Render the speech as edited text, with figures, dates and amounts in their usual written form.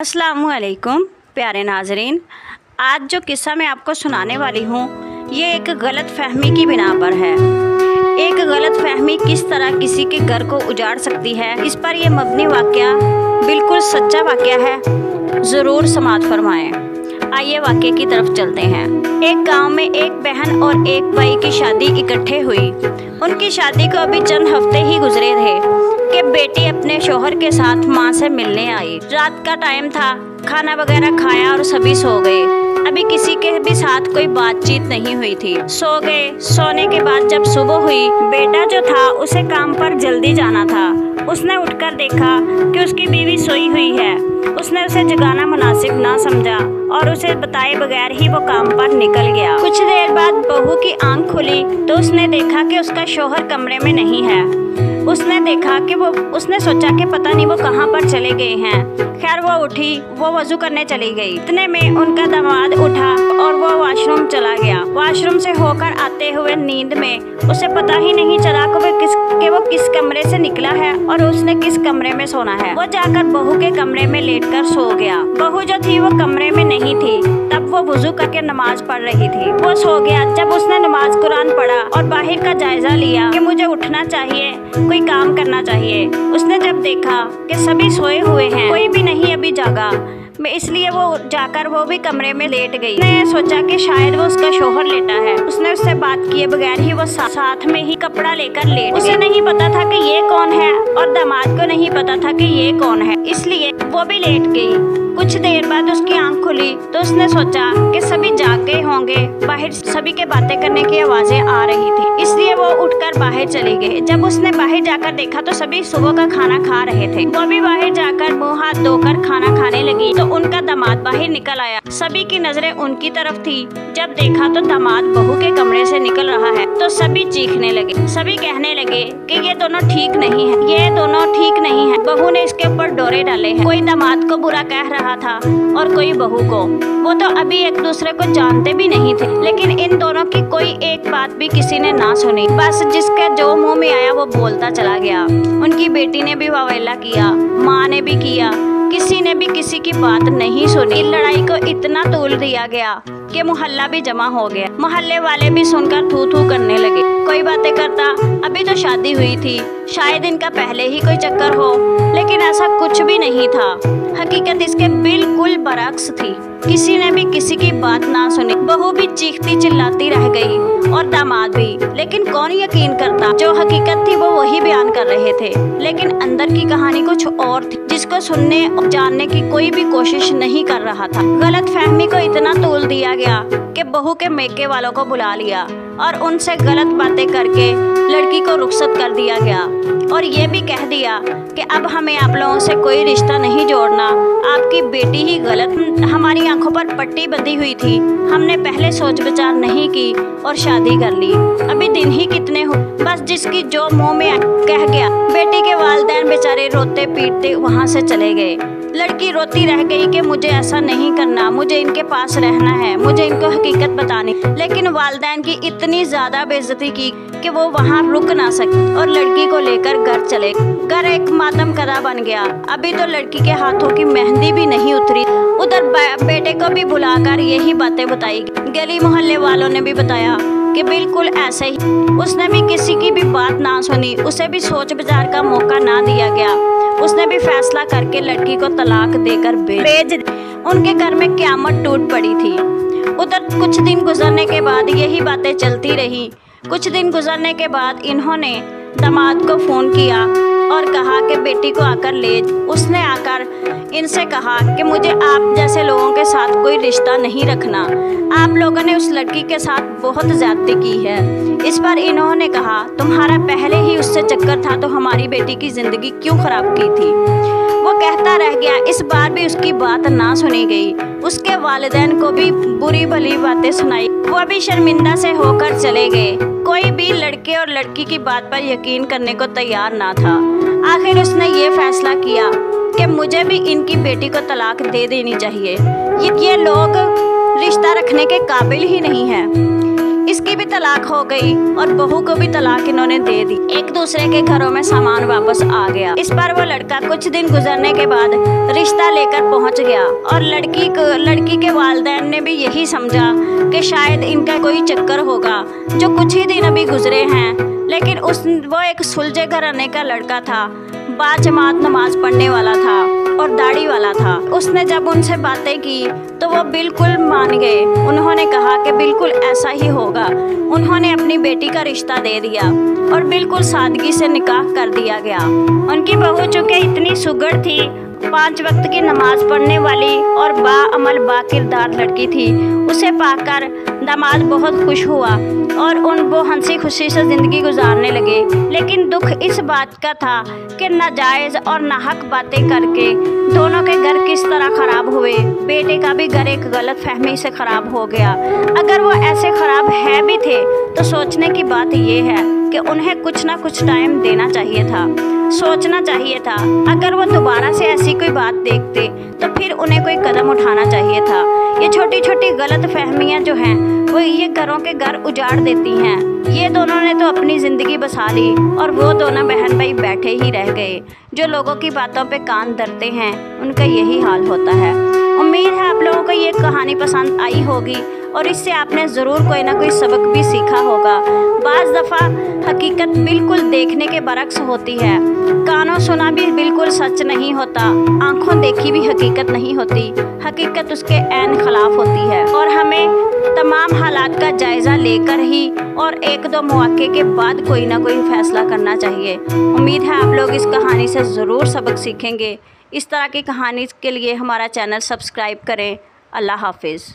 अस्सलामुअलैकुम प्यारे नाजरीन, आज जो किस्सा मैं आपको सुनाने वाली हूँ ये एक गलत फहमी की बिना पर है। एक गलत फहमी किस तरह किसी के घर को उजाड़ सकती है, इस पर यह मबनी वाक़या बिल्कुल सच्चा वाक़या है। ज़रूर समाअत फरमाएं। आइए वाक़ये की तरफ चलते हैं। एक गांव में एक बहन और एक भाई की शादी इकट्ठे हुई। उनकी शादी को अभी चंद हफ्ते ही गुजरे थे कि बेटी अपने शोहर के साथ माँ से मिलने आई। रात का टाइम था, खाना वगैरह खाया और सभी सो गए। अभी किसी के भी साथ कोई बातचीत नहीं हुई थी। सो गए। सोने के बाद जब सुबह हुई, बेटा जो था उसे काम पर जल्दी जाना था। उसने उठकर देखा कि उसकी बीवी सोई हुई है। उसने उसे जगाना मुनासिब ना समझा और उसे बताए बगैर ही वो काम पर निकल गया। कुछ देर बाद बहू की आंख खुली तो उसने देखा कि उसका शौहर कमरे में नहीं है। उसने सोचा कि पता नहीं वो कहाँ पर चले गए हैं। खैर वो उठी, वो वजू करने चली गई। इतने में उनका दामाद उठा और वो वॉशरूम चला गया। वॉशरूम से होकर आते हुए नींद में उसे पता ही नहीं चला कि वो किस कमरे से निकला है और उसने किस कमरे में सोना है। वो जाकर बहू के कमरे में लेटकर सो गया। बहू जो थी वो कमरे में नहीं थी। तब वो वजू करके नमाज पढ़ रही थी। वो सो गया। जब उसने नमाज कुरान पढ़ा और बाहर का जायजा लिया कि मुझे उठना चाहिए, कोई काम करना चाहिए, उसने जब देखा कि सभी सोए हुए हैं, कोई भी नहीं अभी जागा, इसलिए वो जाकर वो भी कमरे में लेट गई। उसने सोचा कि शायद वो उसका शौहर लेटा है। उसने उससे बात किए बगैर ही वो साथ में ही कपड़ा लेकर लेट। उसे नहीं पता था कि ये कौन है और दामाद को नहीं पता था कि ये कौन है, इसलिए वो भी लेट गई। कुछ देर बाद उसकी आंख खुली तो उसने सोचा कि सभी जाग गए होंगे। बाहर सभी के बातें करने की आवाजें आ रही थी, इसलिए वो उठकर बाहर चली गई। जब उसने बाहर जाकर देखा तो सभी सुबह का खाना खा रहे थे। वो भी बाहर जाकर मुंह हाथ धोकर खाना खाने लगी तो उनका दामाद बाहर निकल आया। सभी की नजरें उनकी तरफ थी। जब देखा तो दामाद बहू के कमरे से निकल रहा है तो सभी चीखने लगे। सभी कहने लगे कि ये दोनों ठीक नहीं है, ये दोनों ठीक नहीं है। बहू ने इसके ऊपर डोरे डाले हैं। कोई दामाद को बुरा कह रहा था और कोई बहू को। वो तो अभी एक दूसरे को जानते भी नहीं थे, लेकिन इन दोनों की कोई एक बात भी किसी ने ना सुनी। बस जिसके जो मुंह में आया वो बोलता चला गया। उनकी बेटी ने भी वावेला किया, माँ ने भी किया, किसी ने भी किसी की बात नहीं सुनी। लड़ाई को इतना तूल दिया गया कि मोहल्ला भी जमा हो गया। मोहल्ले वाले भी सुनकर थू थू करने लगे। कोई बातें करता, अभी तो शादी हुई थी, शायद इनका पहले ही कोई चक्कर हो, लेकिन ऐसा कुछ भी नहीं था। हकीकत इसके बिल्कुल बरअक्स थी। किसी ने भी किसी की बात ना सुनी। बहू भी चीखती चिल्लाती रह गई और दामाद भी, लेकिन कौन यकीन करता। जो हकीकत थी वो वही बयान कर रहे थे, लेकिन अंदर की कहानी कुछ और थी जिसको सुनने और जानने की कोई भी कोशिश नहीं कर रहा था। गलत फहमी को इतना तोल दिया गया कि बहू के मेके वालों को बुला लिया और उनसे गलत बातें करके लड़की को रुखसत कर दिया गया और ये भी कह दिया कि अब हमें आप लोगों से कोई रिश्ता नहीं जोड़ना। आपकी बेटी ही गलत, हमारी आंखों पर पट्टी बंधी हुई थी, हमने पहले सोच विचार नहीं की और शादी कर ली। अभी दिन ही कितने हो, बस जिसकी जो मुंह में कह गया। बेटी के वालिदैन बेचारे रोते पीटते वहाँ से चले गए। लड़की रोती रह गई कि मुझे ऐसा नहीं करना, मुझे इनके पास रहना है, मुझे इनको हकीकत बतानी। लेकिन वालिदैन की इतनी ज्यादा बेइज्जती की कि वो वहाँ रुक ना सकी और लड़की को लेकर घर चले। घर एक मातम कदा बन गया। अभी तो लड़की के हाथों की मेहंदी भी नहीं उतरी। उधर बेटे को भी बुलाकर यही बातें बताई। गली मोहल्ले वालों ने भी बताया कि बिल्कुल ऐसे ही। उसने भी किसी की भी बात ना सुनी, उसे भी सोच विचार का मौका ना दिया गया। उसने भी फैसला करके लड़की को तलाक देकर भेज। उनके घर में क़यामत टूट पड़ी थी। उधर कुछ दिन गुजरने के बाद यही बातें चलती रही। कुछ दिन गुजरने के बाद इन्होंने दामाद को फ़ोन किया और कहा कि बेटी को आकर ले। उसने आकर इनसे कहा कि मुझे आप जैसे लोगों के साथ कोई रिश्ता नहीं रखना। आप लोगों ने उस लड़की के साथ बहुत ज़्यादती की है। इस पर इन्होंने कहा तुम्हारा पहले ही उससे चक्कर था तो हमारी बेटी की ज़िंदगी क्यों ख़राब की थी। वो कहता रह गया। इस बार भी उसकी बात ना सुनी गई। उसके वालिदैन को भी बुरी भली बातें सुनाई। वो भी शर्मिंदा से होकर चले गए। कोई भी लड़के और लड़की की बात पर यकीन करने को तैयार ना था। आखिर उसने ये फैसला किया कि मुझे भी इनकी बेटी को तलाक दे देनी चाहिए। ये लोग रिश्ता रखने के काबिल ही नहीं है। इसकी भी तलाक हो गई और बहू को भी तलाक इन्होंने दे दी। एक दूसरे के घरों में सामान वापस आ गया। इस पर वो लड़का कुछ दिन गुजरने के बाद रिश्ता लेकर पहुंच गया और लड़की के वालिदैन ने भी यही समझा कि शायद इनका कोई चक्कर होगा, जो कुछ ही दिन अभी गुजरे हैं। लेकिन वो एक सुलझे घराने का लड़का था, बाजमात नमाज पढ़ने वाला था और दाढ़ी वाला था। उसने जब उनसे बातें की तो वो बिल्कुल मान गए। उन्होंने कहा कि बिल्कुल ऐसा ही होगा। उन्होंने अपनी बेटी का रिश्ता दे दिया और बिल्कुल सादगी से निकाह कर दिया गया। उनकी बहू चूँकि इतनी सुघड़ थी, 5 वक्त की नमाज पढ़ने वाली और बाअमल बाकिरदार लड़की थी, उसे पाकर दामाद बहुत खुश हुआ और वो हंसी खुशी से ज़िंदगी गुजारने लगे। लेकिन दुख इस बात का था कि नाजायज़ और नाहक बातें करके दोनों के घर किस तरह ख़राब हुए। बेटे का भी घर एक गलत फहमी से ख़राब हो गया। अगर वो ऐसे ख़राब है भी थे तो सोचने की बात ये है कि उन्हें कुछ ना कुछ टाइम देना चाहिए था, सोचना चाहिए था। अगर वो दोबारा से ऐसी कोई बात देखते तो फिर उन्हें कोई कदम उठाना चाहिए था। ये छोटी छोटी गलत फहमियाँ जो हैं वो ये घरों के घर उजाड़ देती हैं। ये दोनों ने तो अपनी ज़िंदगी बसा ली और वो दोनों बहन भाई बैठे ही रह गए। जो लोगों की बातों पे कान धरते हैं उनका यही हाल होता है। उम्मीद है आप लोगों को ये कहानी पसंद आई होगी और इससे आपने ज़रूर कोई ना कोई सबक भी सीखा होगा। बाज़ दफ़ा हकीकत बिल्कुल देखने के बरक्स होती है। कानों सुना भी बिल्कुल सच नहीं होता, आंखों देखी भी हकीकत नहीं होती। हकीकत उसके ऐन खिलाफ होती है और हमें तमाम हालात का जायज़ा लेकर ही और 1-2 मौके के बाद कोई ना कोई फ़ैसला करना चाहिए। उम्मीद है आप लोग इस कहानी से ज़रूर सबक सीखेंगे। इस तरह की कहानी के लिए हमारा चैनल सब्सक्राइब करें। अल्लाह हाफिज़।